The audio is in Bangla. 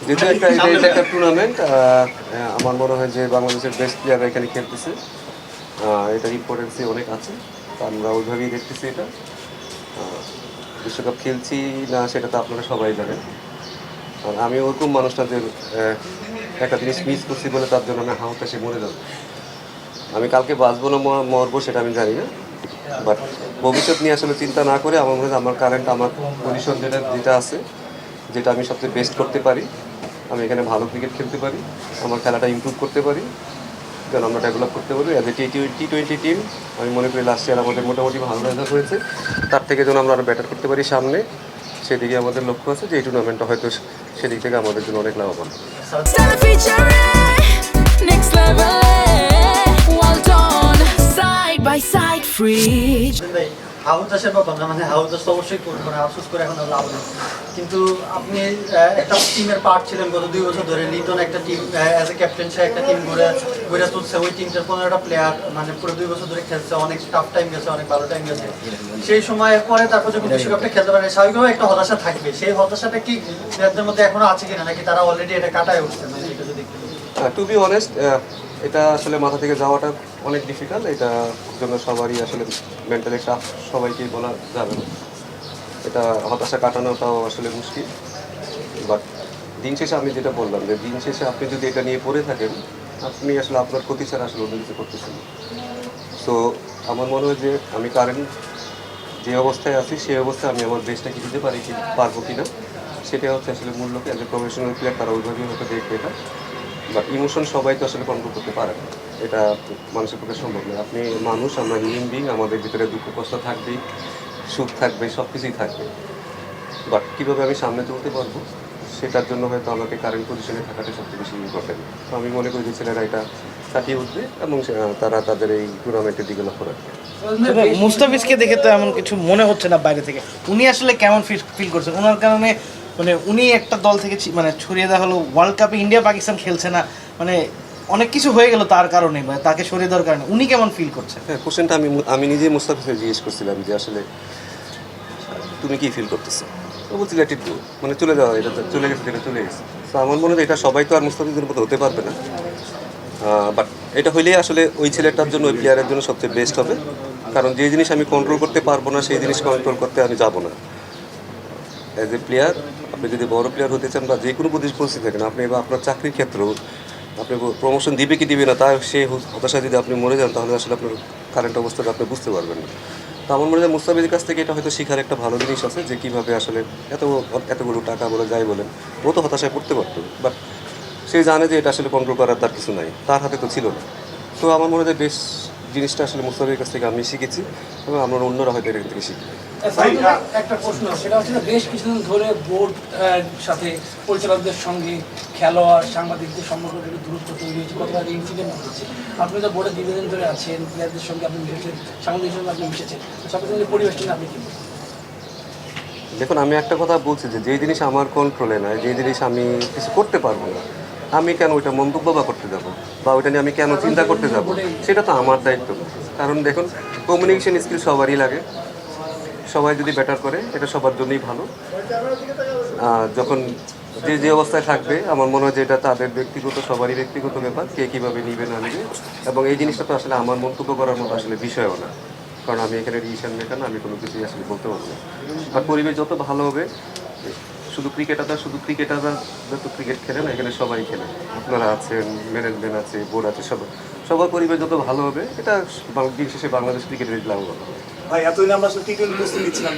যেটা এটা একটা টুর্নামেন্ট, আমার মনে হয় যে বাংলাদেশের বেস্ট প্লেয়াররা এখানে খেলতেছে, এটার ইম্পর্টেন্সই অনেক আছে। তো আমরা ওইভাবেই দেখতেছি এটা। বিশ্বকাপ খেলছি না সেটা তো আপনারা সবাই জানেন। আর আমি ওরকম মানুষটা যে একটা জিনিস মিস করছি বলে তার জন্য আমি হাউতাসে মরে যাব। আমি কালকে বাঁচবো না মরবো সেটা আমি জানি না, বাট ভবিষ্যৎ নিয়ে আসলে চিন্তা না করে আমার মনে হয় আমার কারেন্ট আমার পজিশন যেটা আছে, যেটা আমি সবচেয়ে বেস্ট করতে পারি, আমি এখানে ভালো ক্রিকেট খেলতে পারি, আমার খেলাটা ইমপ্রুভ করতে পারি, যেন আমরা ডেভেলপ করতে পারি। অ্যাজ এ টি-20 টিম আমি মনে করি লাস্ট ইয়ার আমাদের মোটামুটি ভালো রেজাল্ট হয়েছে, তার থেকে যেন আমরা আরও ব্যাটার করতে পারি সামনে, সেদিকে আমাদের লক্ষ্য আছে যে এই টুর্নামেন্টটা হয়তো সেদিক থেকে আমাদের জন্য অনেক লাভবান। হাউতাসের ব্যাপার না, মানে হাউতাস তো অবশ্যই করবো না, আফসোস করে এখন আর লাভ নেই। কিন্তু আপনি একটা টিমের পার্ট ছিলেন গত 2 বছর ধরে। লিটন একটা টিম অ্যাজ এ ক্যাপ্টেন, সে একটা টিম গড়ে তুলছে। ওই টিমটার 15টা প্লেয়ার মানে পুরো 2 বছর ধরে খেলছে, অনেক টাফ টাইম গেছে, অনেক ভালো টাইম গেছে। সেই সময়ের পরে তারপর যখন বিশ্বকাপটা খেলতে পারে, স্বাভাবিকভাবে একটা হতাশা থাকবে। সেই হতাশাটা কি প্লেয়ারদের মধ্যে এখনো আছে কিনা, নাকি তারা অলরেডি এটা কাটায় উঠছে? মানে এটা যদি টু বি অনেস্ট, এটা আসলে মাথা থেকে যাওয়াটা অনেক ডিফিকাল্ট। এটার জন্য সবারই আসলে মেন্টালি টাফ, সবাইকেই বলা যাবে না। এটা হতাশা কাটানোটাও আসলে মুশকিল। বাট দিন শেষে আমি যেটা বললাম যে দিন শেষে আপনি যদি এটা নিয়ে পড়ে থাকেন, আপনি আসলে আপনার ক্ষতি ছাড়া আসলে অন্য কিছু করতেছেন। সো আমার মনে হয় যে আমি কারেন্ট যে অবস্থায় আছি সেই অবস্থায় আমি আমার বেস্টটা কি দিতে পারবো কি না, সেটা হচ্ছে আসলে মূল লক্ষ্য। অ্যাজ এ প্রফেশনাল প্লেয়ার তারা ওইভাবেই হয়তো দেখবে এটা। বাট ইমোশন সবাই তো আসলে কন্ট্রোল করতে পারে না, এটা মানুষের পক্ষে সম্ভব নয়। আপনি মানুষ, আমরা হিউম্যান বিং, আমাদের ভিতরে দুঃখ কষ্ট থাকবেই, সুখ থাকবে, সব কিছুই থাকবে। বাট কীভাবে আমি সামনে চলতে পারবো সেটার জন্য হয়তো আমাকে কারেন্ট পজিশনে থাকাটা সবচেয়ে বেশি ইম্পর্টেন্ট। তো আমি মনে করি যে ছেলেরা এটা কাটিয়ে উঠবে এবং তারা তাদের এই টুর্নামেন্টের দিকে লক্ষ্য রাখবে। মুস্তাফিজকে দেখে তো এমন কিছু মনে হচ্ছে না বাইরে থেকে। উনি আসলে কেমন ফিল করছেন? ওনার কারণে মানে উনি একটা দল থেকে মানে ছড়িয়ে দেওয়া হলো, ওয়ার্ল্ড কাপে ইন্ডিয়া পাকিস্তান খেলছে না, মানে অনেক কিছু হয়ে গেল তার কারণে, মানে তাকে সরিয়ে দেওয়ার কারণে। উনি কেমন ফিল করছেন? হ্যাঁ, কোশ্চেনটা আমি নিজেই মুস্তাফিজকে জিজ্ঞেস করছিলাম যে আসলে তুমি কি ফিল করতেছো? তো বলছি লেট ইট গো, মানে চলে যাওয়া, এটা চলে গেছে, যেটা চলে গেছে। তো আমার মনে হয় এটা সবাই তো আর মুস্তাফিজের মতো হতে পারবে না, বাট এটা হইলেই আসলে ওই ছেলেটার জন্য, ওই প্লেয়ারের জন্য সবচেয়ে বেস্ট হবে। কারণ যে জিনিস আমি কন্ট্রোল করতে পারবো না সেই জিনিস কন্ট্রোল করতে আমি যাব না। অ্যাজ এ প্লেয়ার, আপনি যদি বড় প্লেয়ার হতে চান বা যে কোনো পরিস্থিতি থাকেন, আপনি বা আপনার চাকরির ক্ষেত্রেও আপনি প্রমোশন দিবে কি দিবে না তা সেই হতাশায় যদি আপনি মরে যান, তাহলে আসলে আপনার কারেন্ট অবস্থাটা আপনি বুঝতে পারবেন না। তো আমার মনে হয় মুস্তাফিজের কাছ থেকে এটা হয়তো শেখার একটা ভালো জিনিস আছে, যে কীভাবে আসলে এতগুলো টাকা বলে যাই বলেন, ও তো হতাশায় পড়তে পারতো, বাট সে জানে যে এটা আসলে কন্ট্রোল করার তার কিছু নাই, তার হাতে তো ছিল না। তো আমার মনে হয় বেশ জিনিসটা আসলে মুস্তাফিজের কাছ থেকে আমি শিখেছি এবং আমরা অন্যরা হয়তো এর থেকে শিখি। একটা প্রশ্ন, সেটা হচ্ছে বেশ কিছুদিন ধরে বোর্ড সাথে পরিচালকদের সঙ্গে খেলোয়াড় সাংবাদিকদের সম্পর্কে একটু দূরত্ব তৈরি হয়েছে, কতবার ইনসিডেন্ট হচ্ছে। আপনি তো বোর্ডে দীর্ঘদিন ধরে আছেন, প্লেয়ারদের সঙ্গে আপনি মিশেছেন, সাংবাদিকদের সঙ্গে আপনি মিশেছেন, সব কিছু পরিবেশটা আপনি কী বলছেন? দেখুন, আমি একটা কথা বলছি যে যেই জিনিস আমার কন্ট্রোলে নয়, যেই জিনিস আমি কিছু করতে পারবো না, আমি কেন ওইটা মন্তব্য বা করতে যাবো, বা ওইটা নিয়ে আমি কেন চিন্তা করতে যাবো, সেটা তো আমার দায়িত্ব না। কারণ দেখুন, কমিউনিকেশন স্কিল সবারই লাগে, সবাই যদি বেটার করে এটা সবার জন্যই ভালো। যখন যে অবস্থায় থাকবে, আমার মনে হয় যে এটা তাদের ব্যক্তিগত, সবারই ব্যক্তিগত ব্যাপার, কে কীভাবে নিবে না নিবে। এবং এই জিনিসটা তো আসলে আমার মন্তব্য করার মতো আসলে বিষয়ও না, কারণ আমি এখানে ডিসিশন মেকার না, আমি কোনো কিছুই আসলে বলতে পারবো না। আর পরিবেশ যত ভালো হবে, শুধু ক্রিকেটাররা যত ক্রিকেট খেলে না, এখানে সবাই খেলে, আপনারা আছেন, ম্যানেজমেন্ট আছে, বোর্ড আছে, সবার পরিবেশ যত ভালো হবে, এটা দিন শেষে বাংলাদেশ ক্রিকেটের লাভবান হবে। ভাই, এতদিন আমরা আসলে টি-20 প্রস্তুতি নিচ্ছিলাম।